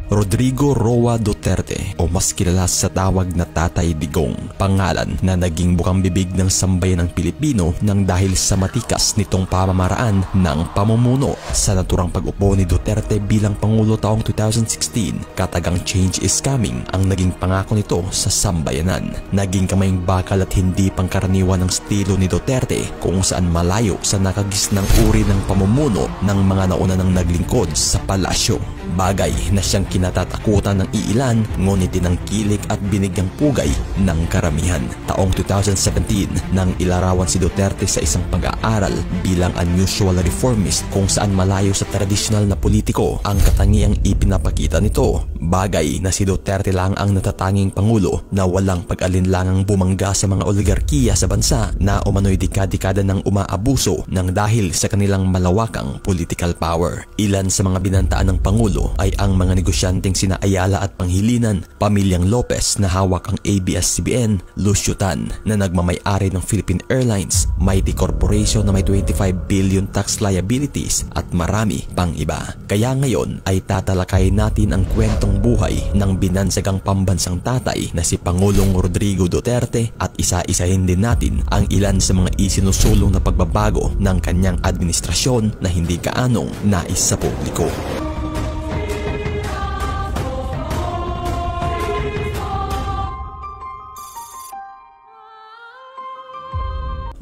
Rodrigo Roa Duterte o mas kilala sa tawag na Tatay Digong, pangalan na naging bukang bibig ng sambayan ng Pilipino nang dahil sa matikas nitong pamamaraan ng pamumuno. Sa naturang pag-upo ni Duterte bilang Pangulo taong 2016, katagang change is coming ang naging pangako nito sa sambayanan. Naging kamayang bakal at hindi pangkaraniwan ng estilo ni Duterte kung saan malayo sa nakagisnang uri ng pamumuno ng mga nauna nang naglingkod sa palasyo. Bagay na siyang kinatatakutan ng iilan, ngunit tinangkilik at binigyang pugay ng karamihan. Taong 2017 nang ilarawan si Duterte sa isang pag-aaral bilang unusual reformist kung saan malayo sa tradisyonal na politiko ang katangiang ipinapakita nito. Bagay na si Duterte lang ang natatanging pangulo na walang pag-alinlangang bumangga sa mga oligarkiya sa bansa na umano'y dekada-dekada nang umaabuso ng dahil sa kanilang malawakang political power. Ilan sa mga binantaan ng pangulo ay ang mga negosyanteng sina Ayala at Pangilinan, pamilyang Lopez na hawak ang ABS-CBN, Lucio Tan na nagmamay-ari ng Philippine Airlines, Mighty Corporation na may 25 billion tax liabilities at marami pang iba. Kaya ngayon ay tatalakayin natin ang kwentong buhay ng binansagang pambansang tatay na si Pangulong Rodrigo Duterte at isa-isahin din natin ang ilan sa mga isinusulong na pagbabago ng kanyang administrasyon na hindi kaanong nais sa publiko.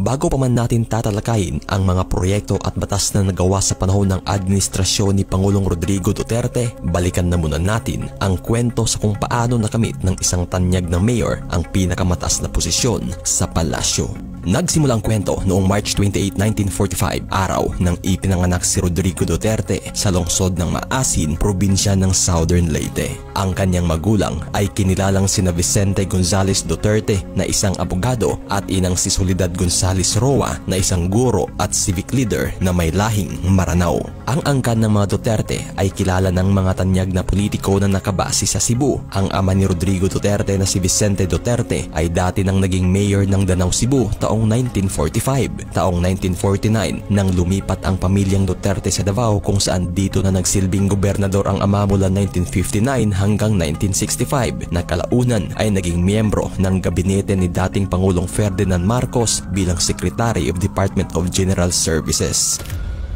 Bago pa man natin tatalakayin ang mga proyekto at batas na nagawa sa panahon ng administrasyon ni Pangulong Rodrigo Duterte, balikan na muna natin ang kwento sa kung paano nakamit ng isang tanyag na mayor ang pinakamataas na posisyon sa palasyo. Nagsimula ang kwento noong March 28, 1945, araw nang ipinanganak si Rodrigo Duterte sa lungsod ng Maasin, probinsya ng Southern Leyte. Ang kanyang magulang ay kinilalang sina Vicente Gonzales Duterte na isang abogado at inang si Soledad Gonzales Roa na isang guro at civic leader na may lahing Maranao. Ang angkan ng mga Duterte ay kilala ng mga tanyag na politiko na nakabase sa Cebu. Ang ama ni Rodrigo Duterte na si Vicente Duterte ay dati nang naging mayor ng Danau, Cebu taong 1945. Taong 1949 nang lumipat ang pamilyang Duterte sa Davao kung saan dito na nagsilbing gobernador ang ama mula 1959 hanggang 1965 na kalaunan ay naging miyembro ng gabinete ni dating Pangulong Ferdinand Marcos bilang Secretary of Department of General Services.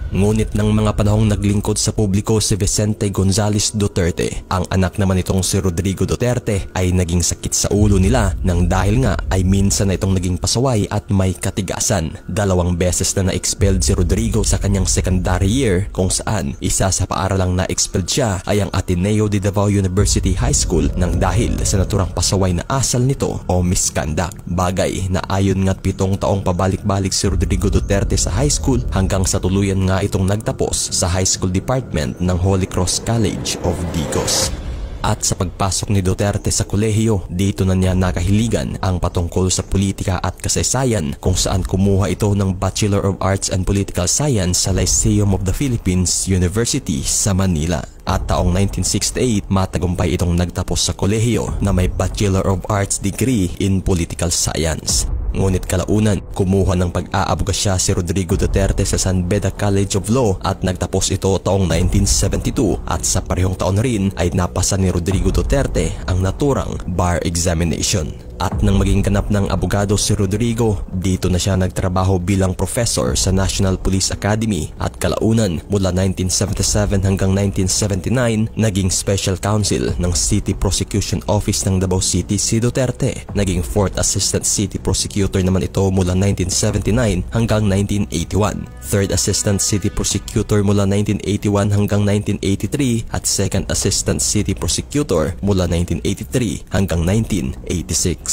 Ngunit ng mga panahong naglingkod sa publiko si Vicente Gonzales Duterte, ang anak naman itong si Rodrigo Duterte ay naging sakit sa ulo nila nang dahil nga ay minsan na itong naging pasaway at may katigasan. 2 beses na na-expelled si Rodrigo sa kanyang secondary year kung saan isa sa paaralang na-expelled siya ay ang Ateneo de Davao University High School nang dahil sa naturang pasaway na asal nito o misconduct. Bagay na ayon nga't 7 taong pabalik-balik si Rodrigo Duterte sa high school hanggang sa tuluyan nga itong nagtapos sa high school department ng Holy Cross College of Digos. At sa pagpasok ni Duterte sa kolehiyo, dito na niya nakahiligan ang patungkol sa politika at kasaysayan kung saan kumuha ito ng Bachelor of Arts and Political Science sa Lyceum of the Philippines University sa Manila. At taong 1968, matagumpay itong nagtapos sa kolehiyo na may Bachelor of Arts degree in Political Science. Ngunit kalaunan, kumuha ng pag-aabogasya si Rodrigo Duterte sa San Beda College of Law at nagtapos ito taong 1972 at sa parehong taon rin ay napasa ni Rodrigo Duterte ang naturang bar examination. At nang maging ganap ng abogado si Rodrigo, dito na siya nagtrabaho bilang professor sa National Police Academy at kalaunan mula 1977 hanggang 1979 naging special counsel ng City Prosecution Office ng Davao City si Duterte. Naging 4th Assistant City Prosecutor naman ito mula 1979 hanggang 1981, 3rd Assistant City Prosecutor mula 1981 hanggang 1983 at 2nd Assistant City Prosecutor mula 1983 hanggang 1986.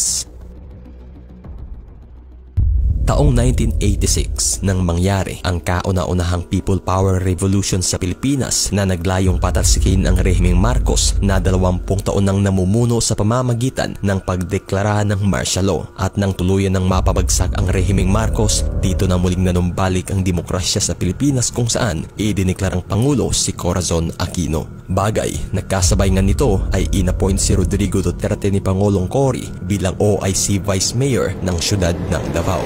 Taong 1986 nang mangyari ang kauna-unahang People Power Revolution sa Pilipinas na naglayong patalsikin ang rehimeng Marcos na 20 taon nang namumuno sa pamamagitan ng pagdeklara ng martial law. At nang tuluyan ng mapabagsak ang rehimeng Marcos, dito na muling nanumbalik ang demokrasya sa Pilipinas kung saan idineklarang Pangulo si Corazon Aquino. Bagay na kasabay nga nito ay inappoint si Rodrigo Duterte ni Pangulong Cory bilang OIC Vice Mayor ng siyudad ng Davao.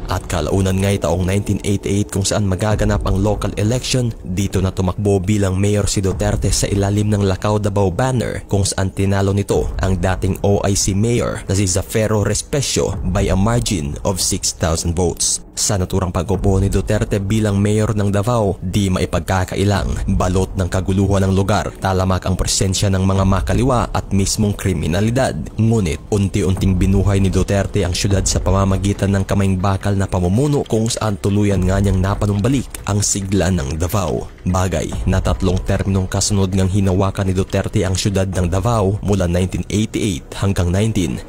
At kalaunan nga'y taong 1988 kung saan magaganap ang local election, dito na tumakbo bilang mayor si Duterte sa ilalim ng Lacao Davao banner kung saan tinalo nito ang dating OIC mayor na si Zafero Respecio by a margin of 6,000 votes. Sa naturang pag-upo ni Duterte bilang mayor ng Davao, di maipagkakailang balot ng kaguluhan ng lugar, talamak ang presensya ng mga makaliwa at mismong kriminalidad. Ngunit unti-unting binuhay ni Duterte ang syudad sa pamamagitan ng kamayng bakal na pamumuno kung saan tuluyan nga niyang napanumbalik ang sigla ng Davao. Bagay na 3 terminong kasunod ngang hinawakan ni Duterte ang syudad ng Davao mula 1988 hanggang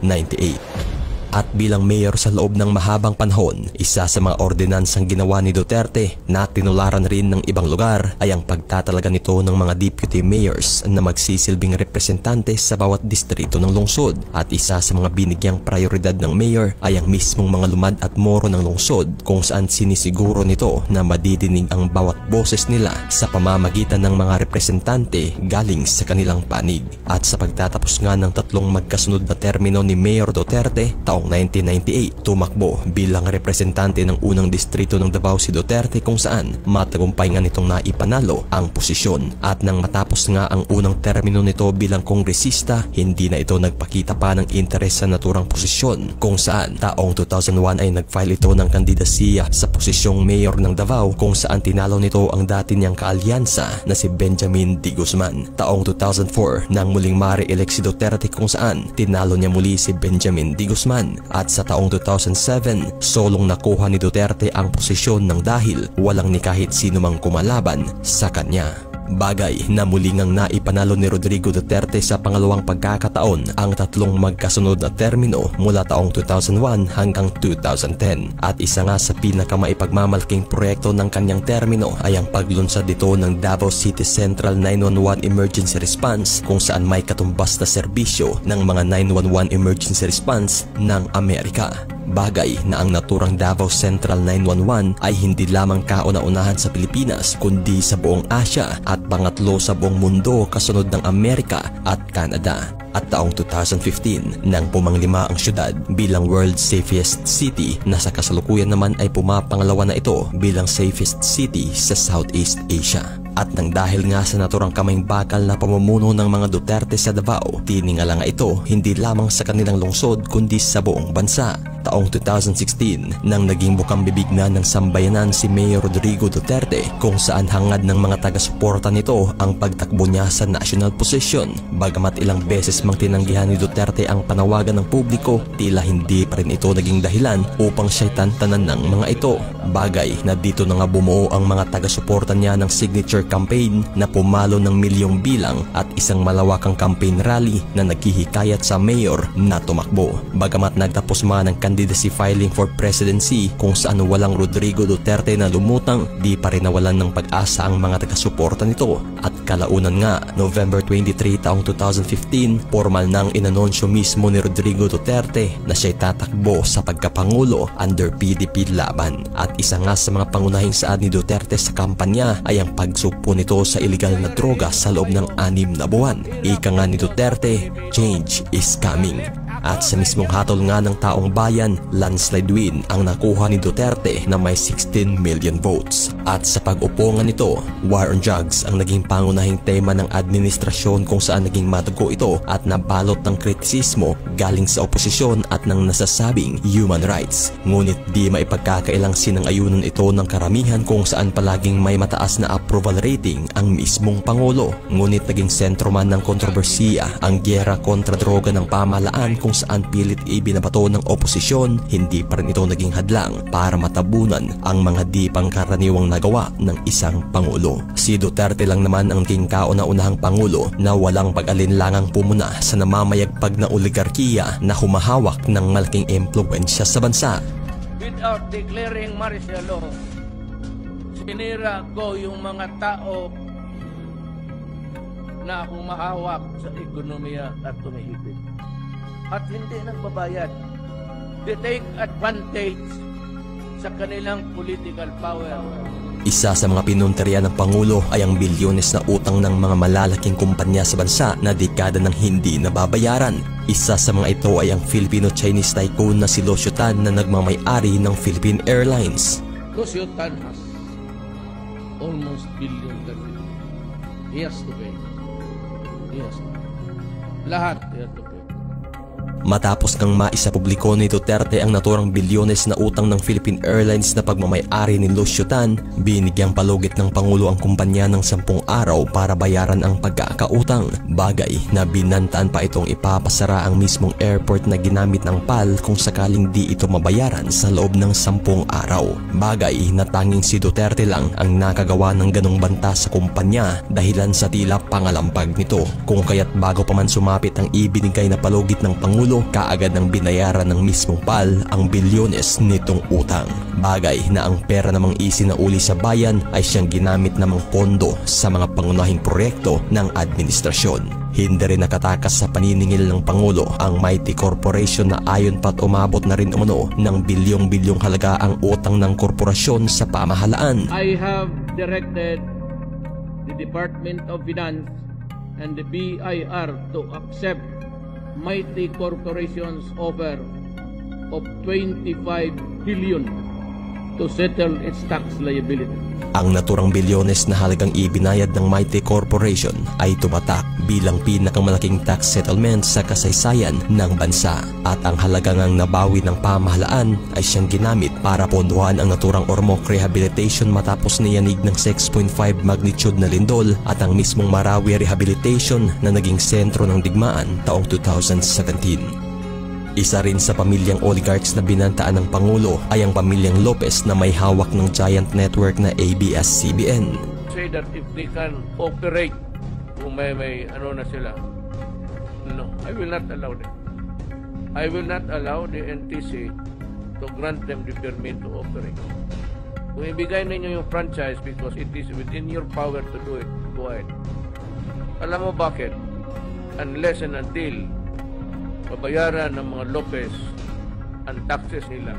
1998. At bilang mayor sa loob ng mahabang panahon, isa sa mga ordinansang ginawa ni Duterte na tinularan rin ng ibang lugar ay ang pagtatalaga nito ng mga deputy mayors na magsisilbing representante sa bawat distrito ng lungsod. At isa sa mga binigyang prioridad ng mayor ay ang mismong mga lumad at moro ng lungsod kung saan sinisiguro nito na madidinig ang bawat boses nila sa pamamagitan ng mga representante galing sa kanilang panig. At sa pagtatapos nga ng 3 magkasunod na termino ni Mayor Duterte, taong 1998, tumakbo bilang representante ng unang distrito ng Davao si Duterte kung saan matagumpay nga nitong naipanalo ang posisyon. At nang matapos nga ang unang termino nito bilang kongresista, hindi na ito nagpakita pa ng interes sa naturang posisyon kung saan taong 2001 ay nag-file ito ng kandidasiya sa posisyong mayor ng Davao kung saan tinalo nito ang dati niyang kaalyansa na si Benjamin D. Guzman. Taong 2004 nang muling ma-re-elect si Duterte kung saan tinalo niya muli si Benjamin D. Guzman. At sa taong 2007, solong nakuha ni Duterte ang posisyon ng dahil walang ni kahit sino mang kumalaban sa kanya. Bagay na muli ngang naipanalo ni Rodrigo Duterte sa pangalawang pagkakataon ang 3 magkasunod na termino mula taong 2001 hanggang 2010. At isa nga sa pinakamaipagmamalking proyekto ng kanyang termino ay ang paglunsad dito ng Davao City Central 911 Emergency Response kung saan may katumbas na serbisyo ng mga 911 Emergency Response ng Amerika. Bagay na ang naturang Davao Central 911 ay hindi lamang kauna-unahan sa Pilipinas kundi sa buong Asia at pangatlo sa buong mundo kasunod ng Amerika at Canada. At taong 2015 nang pumanglima ang syudad bilang World Safest City na sa kasalukuyan naman ay pumapangalawa na ito bilang safest city sa Southeast Asia. At nang dahil nga sa naturang kamayng bakal na pamumuno ng mga Duterte sa Davao, tiningala nga ito hindi lamang sa kanilang lungsod kundi sa buong bansa. Taong 2016 nang naging bukang bibig na ng sambayanan si Mayor Rodrigo Duterte kung saan hangad ng mga taga-suporta nito ang pagtakbo niya sa national position. Bagamat ilang beses mang tinanggihan ni Duterte ang panawagan ng publiko, tila hindi pa rin ito naging dahilan upang siya'y tantanan ng mga ito. Bagay na dito na nga bumuo ang mga taga-suporta niya ng signature campaign na pumalo ng milyong bilang at isang malawakang campaign rally na naghihikayat sa mayor na tumakbo. Bagamat nagtapos man ang candidacy filing for presidency kung saan walang Rodrigo Duterte na lumutang, di pa rin nawalan ng pag-asa ang mga taga-suporta nito. At kalaunan nga, November 23 taong 2015, formal nang inanunsyo mismo ni Rodrigo Duterte na siya'y tatakbo sa pagkapangulo under PDP laban. At isa nga sa mga pangunahing saad ni Duterte sa kampanya ay ang pagsugpo nito sa illegal na droga sa loob ng 6 na buwan. Ika nga ni Duterte, change is coming. At sa mismong hatol nga ng taong bayan, landslide win ang nakuha ni Duterte na may 16 million votes. At sa pag-upo nga nito, war on drugs ang naging pangunahing tema ng administrasyon kung saan naging matugo ito at nabalot ng kritisismo galing sa oposisyon at ng nasasabing human rights. Ngunit di maipagkakailang sinang-ayunan ito ng karamihan kung saan palaging may mataas na approval rating ang mismong Pangulo. Ngunit naging sentro man ng kontrobersiya ang gyera kontra droga ng pamahalaan kung saan pilit ibinabato ng oposisyon, hindi pa rin ito naging hadlang para matabunan ang mga di pangkaraniwang nagawa ng isang Pangulo. Si Duterte lang naman ang naging kauna-unahang Pangulo na walang pag-alinlangang pumuna sa namamayagpag na oligarkiya na humahawak ng malaking impluwensya sa bansa. Without declaring martial law, sinira ko yung mga tao na humahawak sa ekonomiya at tumihipid. At hindi nagbabayad. They take advantage sa kanilang political power Isa sa mga pinunteriya ng Pangulo ay ang bilyones na utang ng mga malalaking kumpanya sa bansa na dekada nang hindi nababayaran. Isa sa mga ito ay ang Filipino-Chinese tycoon na si Lucio Tan na nagmamay-ari ng Philippine Airlines. Lucio Tan has almost billion that he has to pay. He has to pay. Lahat he has to pay. Matapos ngang maisapubliko ni Duterte ang naturang bilyones na utang ng Philippine Airlines na pagmamay-ari ni Lucio Tan, binigyang palugit ng Pangulo ang kumpanya ng 10 araw para bayaran ang pagkakautang. Bagay na binantaan pa itong ipapasara ang mismong airport na ginamit ng PAL kung sakaling di ito mabayaran sa loob ng 10 araw. Bagay na tanging si Duterte lang ang nakagawa ng ganong banta sa kumpanya dahilan sa tila pangalampag nito. Kung kaya't bago pa man sumapit ang ibinigay na palugit ng Pangulo, kaagad ng binayaran ng mismong PAL ang bilyones nitong utang. Bagay na ang pera namang isinauli sa bayan ay siyang ginamit namang pondo sa mga pangunahing proyekto ng administrasyon. Hindi rin nakatakas sa paniningil ng Pangulo ang Mighty Corporation na ayon pat umabot na rin umano ng bilyong-bilyong halaga ang utang ng korporasyon sa pamahalaan. I have directed the Department of Finance and the BIR to accept Mighty Corporation's offer of 25 billion to settle its tax liability. Ang naturang bilyones na halagang ibinayad ng Mighty Corporation ay tumatak bilang pinakamalaking tax settlement sa kasaysayan ng bansa at ang halagang ang nabawi ng pamahalaan ay siyang ginamit para pondohan ang naturang Ormoc Rehabilitation matapos niyanig ng 6.5 magnitude na lindol at ang mismong Marawi Rehabilitation na naging sentro ng digmaan taong 2017. Isa rin sa pamilyang oligarchs na binantaan ng Pangulo ay ang pamilyang Lopez na may hawak ng giant network na ABS-CBN. Say that if they can operate, kung may ano na sila, no, I will not allow them. I will not allow the NTC to grant them the permit to operate. Kung ibigay ninyo yung franchise because it is within your power to do it, go ahead. Alam mo bakit? Unless and until pabayaran ng mga Lopez ang taxes nila.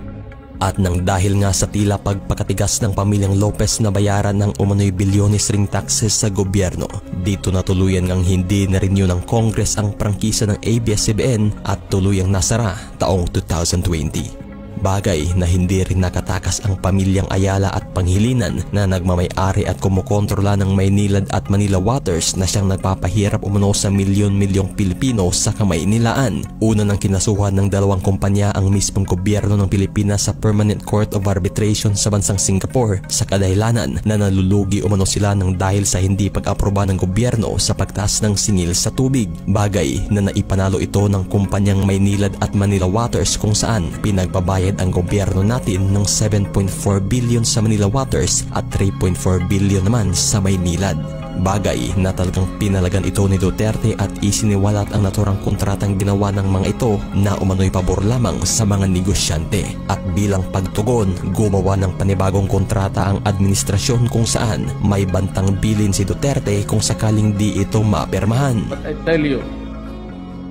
At nang dahil nga sa tila pagpakatigas ng pamilyang Lopez na bayaran ng umano'y bilyones ring taxes sa gobyerno, dito na tuluyan ngang hindi na-renew ng Congress ang prangkisa ng ABS-CBN at tuluyang nasara taong 2020. Bagay na hindi rin nakatakas ang pamilyang Ayala at Pangilinan na nagmamay-ari at kumukontrola ng Maynilad at Manila Waters na siyang nagpapahirap umano sa milyon-milyong Pilipino sa Kamaynilaan. Una nang kinasuhan ng dalawang kumpanya ang mismong gobyerno ng Pilipinas sa Permanent Court of Arbitration sa bansang Singapore sa kadahilanan na nalulugi umano sila ng dahil sa hindi pag-aproba ng gobyerno sa pagtaas ng singil sa tubig. Bagay na naipanalo ito ng kumpanyang Maynilad at Manila Waters kung saan pinagbabayad ang gobyerno natin ng 7.4 billion sa Manila Waters at 3.4 billion naman sa Maynilad. Bagay na talagang pinalagan ito ni Duterte at isiniwalat ang naturang kontratang ginawa ng mga ito na umano'y pabor lamang sa mga negosyante. At bilang pagtugon, gumawa ng panibagong kontrata ang administrasyon kung saan may bantang bilin si Duterte kung sakaling di ito mapirmahan. But I tell you,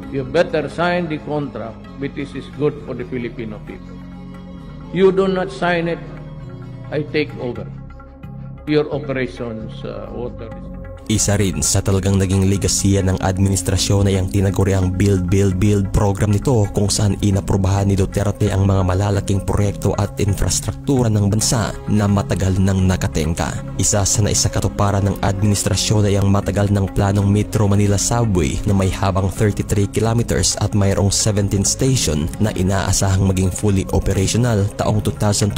you better sign the contract which is good for the Filipino people. You do not sign it, I take over your operations water. Isa rin sa talagang naging legasiya ng administrasyon ay ang tinaguriang Build, Build, Build program nito kung saan inaprubahan ni Duterte ang mga malalaking proyekto at infrastruktura ng bansa na matagal nang nakatengka. Isa sa naisakatuparan ng administrasyon ay ang matagal ng planong Metro Manila Subway na may habang 33 kilometers at mayroong 17 station na inaasahang maging fully operational taong 2029.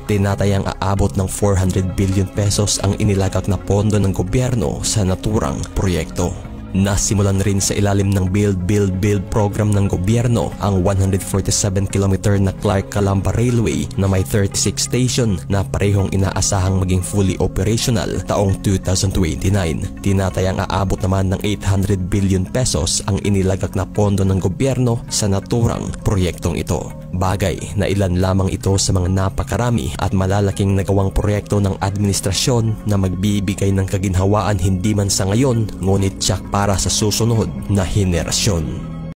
Tinatayang aabot ng 400 billion pesos ang inilagak na pondo ng gobyerno sa naturang proyekto. Nasimulan rin sa ilalim ng Build, Build, Build program ng gobyerno ang 147 km na Clark-Calamba Railway na may 36 station na parehong inaasahang maging fully operational taong 2029. Tinatayang aabot naman ng 800 billion pesos ang inilagak na pondo ng gobyerno sa naturang proyektong ito. Bagay na ilan lamang ito sa mga napakarami at malalaking nagawang proyekto ng administrasyon na magbibigay ng kaginhawaan hindi man sa ngayon ngunit tiyak para sa susunod na henerasyon.